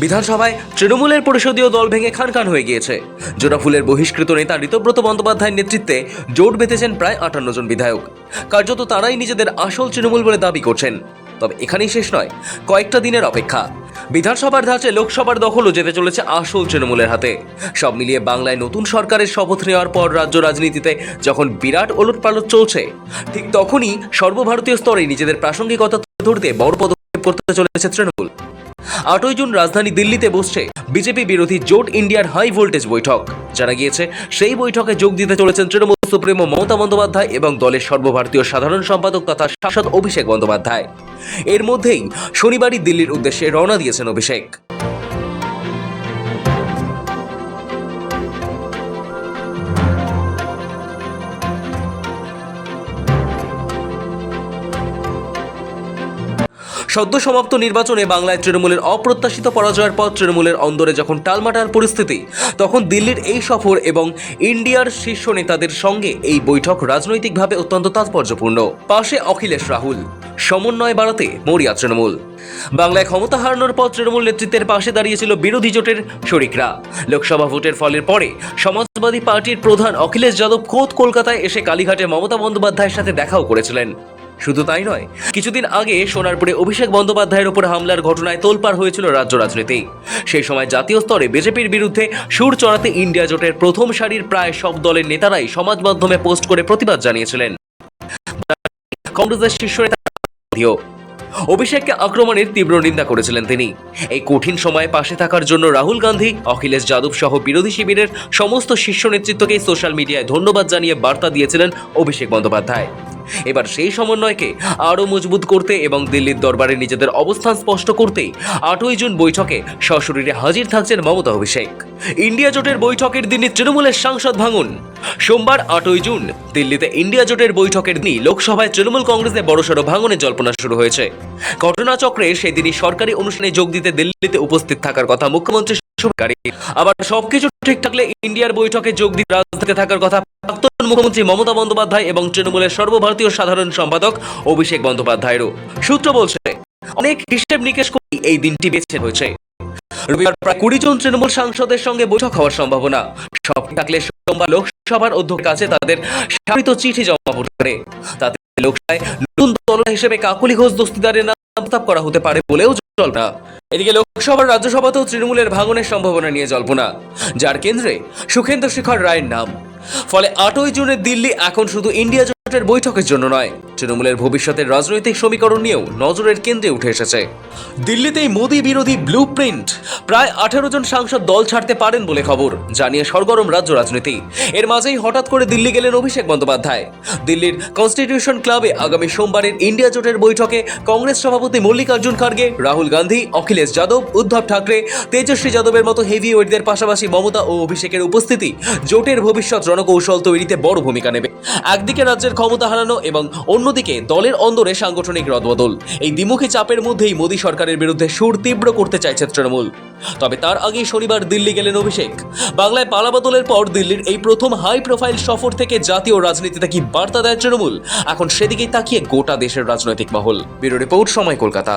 বিধানসভায় তৃণমূলের পরিষদীয় দল ভেঙে খান খান হয়ে গিয়েছে। জোড়াফুলের বহিষ্কৃত নেতা ঋতব্রত বন্দ্যোপাধ্যায়ের নেতৃত্বে জোট বেঁধেছেন প্রায় 58 জন বিধায়ক। কার্যত তারাই নিজেদের আসল তৃণমূল বলে দাবি করছেন। তবে এখানেই শেষ নয়, কয়েকটা দিনের অপেক্ষা। বিধানসভার ধাঁচে লোকসভার দখলও যেতে চলেছে আসল তৃণমূলের হাতে। সব মিলিয়ে বাংলায় নতুন সরকারের শপথ নেওয়ার পর রাজ্য রাজনীতিতে যখন বিরাট ওলটপালট চলছে, ঠিক তখনই সর্বভারতীয় স্তরে নিজেদের প্রাসঙ্গিকতা তুলে ধরতে বড় পদক্ষেপ করতে চলেছে তৃণমূল। 8ই জুন রাজধানী দিল্লিতে বসছে বিজেপি বিরোধী জোট ইন্ডিয়ার হাই ভোল্টেজ বৈঠক। জানা গিয়েছে, সেই বৈঠকে যোগ দিতে চলেছেন তৃণমূল সুপ্রিমো মমতা বন্দ্যোপাধ্যায় এবং দলের সর্বভারতীয় সাধারণ সম্পাদক তথা সাংসদ অভিষেক বন্দ্যোপাধ্যায়। এর মধ্যেই শনিবারই দিল্লির উদ্দেশ্যে রওনা দিয়েছেন অভিষেক। সদ্য সমাপ্ত নির্বাচনে বাংলায় তৃণমূলের অপ্রত্যাশিত পরাজয়ের পর তৃণমূলের অন্দরে যখন টালমাটাল পরিস্থিতি, তখন দিল্লির এই সফর এবং ইন্ডিয়ার শীর্ষ নেতাদের সঙ্গে এই বৈঠক রাজনৈতিকভাবে অত্যন্ত তাৎপর্যপূর্ণ। পাশে অখিলেশ রাহুল, সমন্বয় বাড়াতে মরিয়া তৃণমূল। বাংলায় ক্ষমতা হারানোর পর তৃণমূল নেতৃত্বের পাশে দাঁড়িয়েছিল বিরোধী জোটের শরিকরা। লোকসভা ভোটের ফলের পরে সমাজবাদী পার্টির প্রধান অখিলেশ যাদব খোদ কলকাতায় এসে কালীঘাটে মমতা বন্দ্যোপাধ্যায়ের সাথে দেখাও করেছিলেন। শুধু তাই নয়, কিছুদিন আগে সোনারপুরে অভিষেক বন্দ্যোপাধ্যায়ের উপর হামলার ঘটনায় তোলপাড় হয়েছিল রাজ্য রাজনীতি। সেই সময় জাতীয় স্তরে বিজেপির বিরুদ্ধে সুর চড়াতে ইন্ডিয়া জোটের প্রথম সারির প্রায় সব দলের নেতারাই সমাজ মাধ্যমে পোস্ট করে প্রতিবাদ জানিয়েছিলেন। কংগ্রেসের শীর্ষ নেতা অভিষেককে আক্রমণের তীব্র নিন্দা করেছিলেন তিনি। এই কঠিন সময়ে পাশে থাকার জন্য রাহুল গান্ধী, অখিলেশ যাদব সহ বিরোধী শিবিরের সমস্ত শীর্ষ নেতৃত্বকে সোশ্যাল মিডিয়ায় ধন্যবাদ জানিয়ে বার্তা দিয়েছিলেন অভিষেক বন্দ্যোপাধ্যায়। এবার সেই সমন্বয়কে আরও মজবুত করতে এবং দিল্লির দরবারে নিজেদের অবস্থান স্পষ্ট করতেই 8ই জুন বৈঠকে সশরীরে হাজির থাকছেন মমতা অভিষেক। ইন্ডিয়া জোটের বৈঠকের দিনই তৃণমূলের সাংসদ ভাঙন। সোমবার 8ই জুন দিল্লিতে ইন্ডিয়া জোটের বৈঠকের দিনই লোকসভায় তৃণমূল কংগ্রেসে বড়সড় ভাঙনের জল্পনা শুরু হয়েছে। ঘটনাচক্রে সেদিনই সরকারি অনুষ্ঠানে যোগ দিতে দিল্লিতে উপস্থিত থাকার কথা মুখ্যমন্ত্রী। আবার সবকিছু ঠিক থাকলে ইন্ডিয়ার বৈঠকে যোগ দিতে রাজধানীতে থাকার কথা প্রাক্তন মুখ্যমন্ত্রী মমতা বন্দ্যোপাধ্যায় এবং তৃণমূলের সর্বভারতীয় সাধারণ সম্পাদক অভিষেক বন্দ্যোপাধ্যায়েরও। সূত্র বলছে, অনেক হিসেব নিকেশ করে এই দিনটি বেছে হয়েছে। রবিবার প্রায় 20 জন তৃণমূল সাংসদের সঙ্গে বৈঠক হওয়ার সম্ভাবনা। সব থাকলে সোমবার লোকসভার অধ্যক্ষের কাছে তাদের স্বাক্ষরিত চিঠি জমা পড়বে। তাতে লোকসভায় নতুন দল হিসেবে কাকলি ঘোষ দস্তিদারের নাম প্রস্তাব করা হতে পারে বলেও জল্পনা। এদিকে লোকসভার রাজ্যসভাতেও তৃণমূলের ভাঙনের সম্ভাবনা নিয়ে জল্পনা, যার কেন্দ্রে সুখেন্দু শেখর রায়ের নাম। ফলে 8ই জুনের দিল্লি এখন শুধু ইন্ডিয়া জোটের বৈঠকের জন্য নয়, তৃণমূলের ভবিষ্যতের রাজনৈতিক সমীকরণ নিয়েও নজরের কেন্দ্রে উঠে এসেছে। দিল্লিতেই মোদী বিরোধী ব্লু প্রিন্ট, প্রায় 18 জন সাংসদ দল ছাড়তে পারেন বলে খবর, জানিয়ে সরগরম রাজ্য রাজনীতি। এর মাঝেই হঠাৎ করে দিল্লি গেলেন অভিষেক বন্দ্যোপাধ্যায়। দিল্লির কনস্টিটিউশন ক্লাবে আগামী সোমবারের ইন্ডিয়া জোটের বৈঠকে কংগ্রেস সভাপতি মল্লিকার্জুন খার্গে, রাহুল গান্ধী, অখিলেশ যাদব, উদ্ধব ঠাকরে, তেজস্বী যাদবের মতো হেভিওয়েটদের পাশাপাশি মমতা ও অভিষেকের উপস্থিতি জোটের ভবিষ্যৎ রণকৌশল তৈরিতে বড় ভূমিকা নেবে। একদিকে রাজ্যের ক্ষমতা হারানো এবং অন্যদিকে দলের অন্দরে সাংগঠনিক রদবদল, এই দ্বিমুখী চাপের মধ্যেই মোদী সরকারের বিরুদ্ধে সুর তীব্র করতে চাইছে তৃণমূল। তবে তার আগেই শনিবার দিল্লি গেলেন অভিষেক। বাংলায় পালাবদলের পর দিল্লির এই প্রথম হাই প্রোফাইল সফর থেকে জাতীয় রাজনীতিতে কি বার্তা দেয় তৃণমূল, এখন সেদিকেই তাকিয়ে গোটা দেশের রাজনৈতিক মহল। ব্যুরো রিপোর্ট, সময়, কলকাতা।